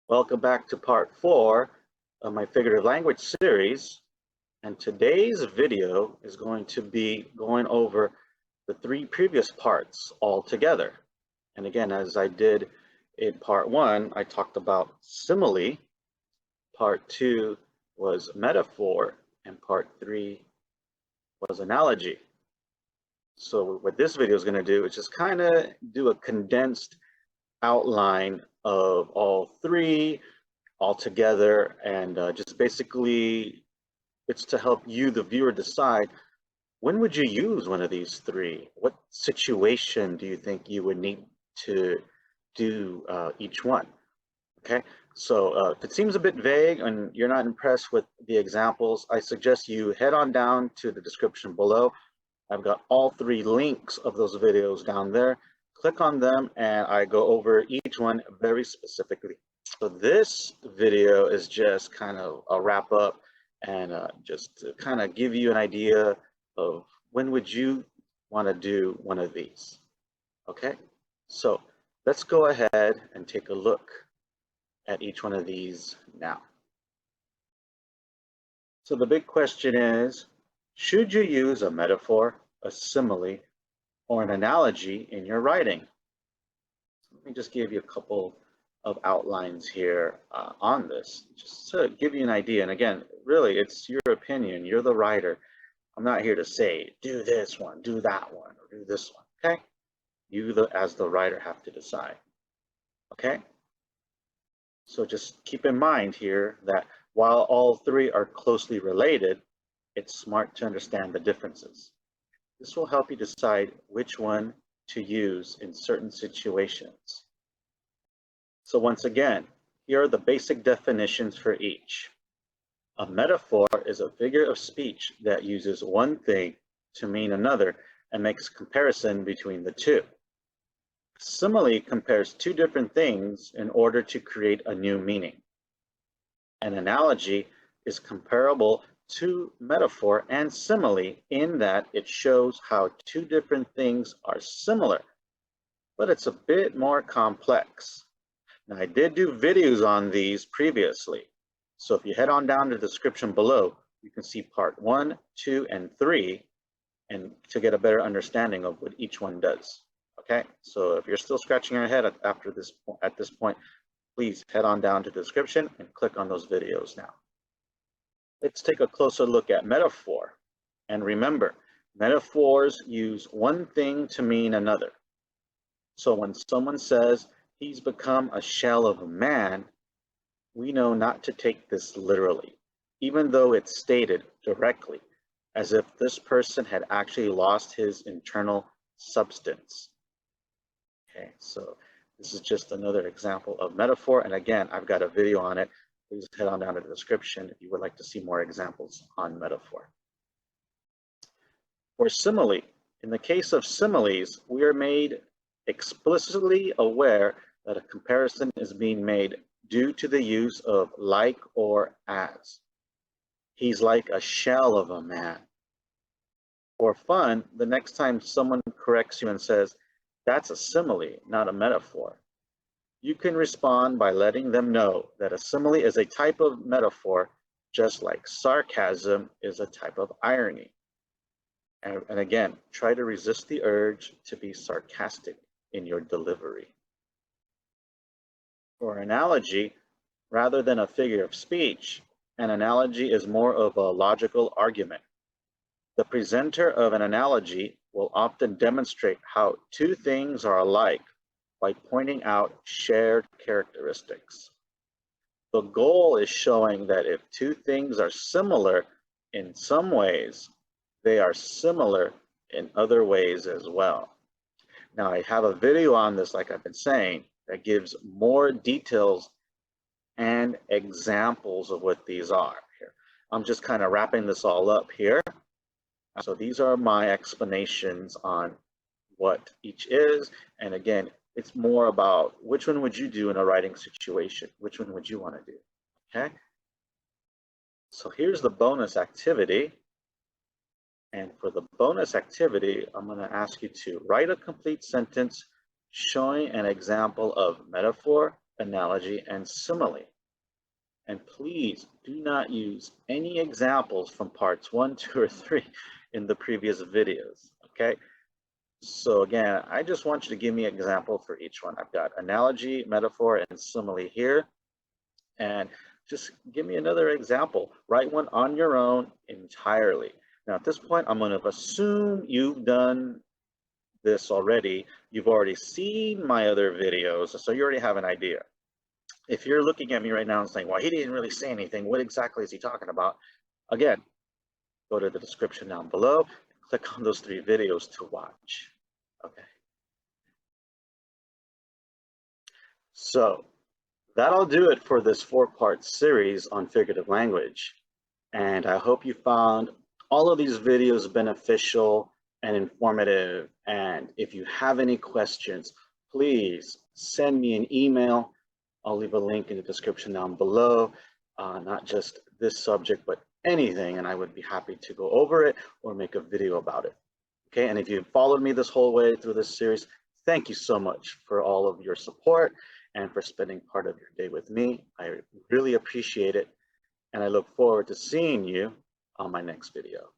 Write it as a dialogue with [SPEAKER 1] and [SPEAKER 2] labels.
[SPEAKER 1] Welcome back to part 4 of my figurative language series. And today's video is going to be going over the 3 previous parts all together. And again, as I did in part 1, I talked about simile, part 2 was metaphor, and part 3 was analogy. So what this video is going to do is just kind of do a condensed outline of all 3 all together, and just basically it's to help you, the viewer, decide when would you use one of these 3. What situation do you think you would need to do each one? Okay, so if it seems a bit vague and you're not impressed with the examples, I suggest you head on down to the description below. I've got all 3 links of those videos down there. Click on them and I go over each one very specifically. So this video is just kind of a wrap up and just to kind of give you an idea of when would you want to do one of these. Okay, so let's go ahead and take a look at each one of these now. So the big question is, should you use a metaphor, a simile, or an analogy in your writing? So let me just give you a couple of outlines here on this, just to give you an idea. And again, really, it's your opinion. You're the writer. I'm not here to say, do this one, do that one, or do this one, okay? You, as the writer, have to decide, okay? So just keep in mind here that while all 3 are closely related, it's smart to understand the differences. This will help you decide which one to use in certain situations. So once again, here are the basic definitions for each. A metaphor is a figure of speech that uses one thing to mean another and makes a comparison between the two. Simile compares 2 different things in order to create a new meaning. An analogy is comparable to metaphor and simile in that it shows how 2 different things are similar, but it's a bit more complex. Now, I did do videos on these previously, so if you head on down to the description below, you can see part 1, 2, and 3, and to get a better understanding of what each one does. Okay, so if you're still scratching your head at this point, please head on down to the description and click on those videos now. Let's take a closer look at metaphor. And remember, metaphors use one thing to mean another. So when someone says he's become a shell of a man, we know not to take this literally, even though it's stated directly, as if this person had actually lost his internal substance. Okay, so this is just another example of metaphor. And again, I've got a video on it. Please head on down to the description if you would like to see more examples on metaphor. For simile, in the case of similes, we are made explicitly aware that a comparison is being made due to the use of like or as. He's like a shell of a man. For fun, the next time someone corrects you and says, that's a simile, not a metaphor, you can respond by letting them know that a simile is a type of metaphor, just like sarcasm is a type of irony. And again, try to resist the urge to be sarcastic in your delivery. For analogy, rather than a figure of speech, an analogy is more of a logical argument. The presenter of an analogy will often demonstrate how 2 things are alike by pointing out shared characteristics. The goal is showing that if 2 things are similar in some ways, they are similar in other ways as well. Now, I have a video on this, like I've been saying, that gives more details and examples of what these are here. I'm just kind of wrapping this all up here. So these are my explanations on what each is. And again, it's more about which one would you do in a writing situation? Which one would you want to do? Okay. So here's the bonus activity. And for the bonus activity, I'm going to ask you to write a complete sentence showing an example of metaphor, analogy, and simile. And please do not use any examples from parts 1, 2, or 3 in the previous videos, okay? So again, I just want you to give me an example for each one. I've got analogy, metaphor, and simile here. And just give me another example. Write one on your own entirely. Now at this point, I'm going to assume you've done this already. You've already seen my other videos, so you already have an idea. If you're looking at me right now and saying, well, he didn't really say anything, what exactly is he talking about? Again, go to the description down below, click on those 3 videos to watch. Okay. So that'll do it for this 4-part series on figurative language. And I hope you found all of these videos beneficial and informative. And if you have any questions, please send me an email. I'll leave a link in the description down below, not just this subject, but anything, and I would be happy to go over it or make a video about it. Okay, and if you've followed me this whole way through this series, thank you so much for all of your support and for spending part of your day with me. I really appreciate it, and I look forward to seeing you on my next video.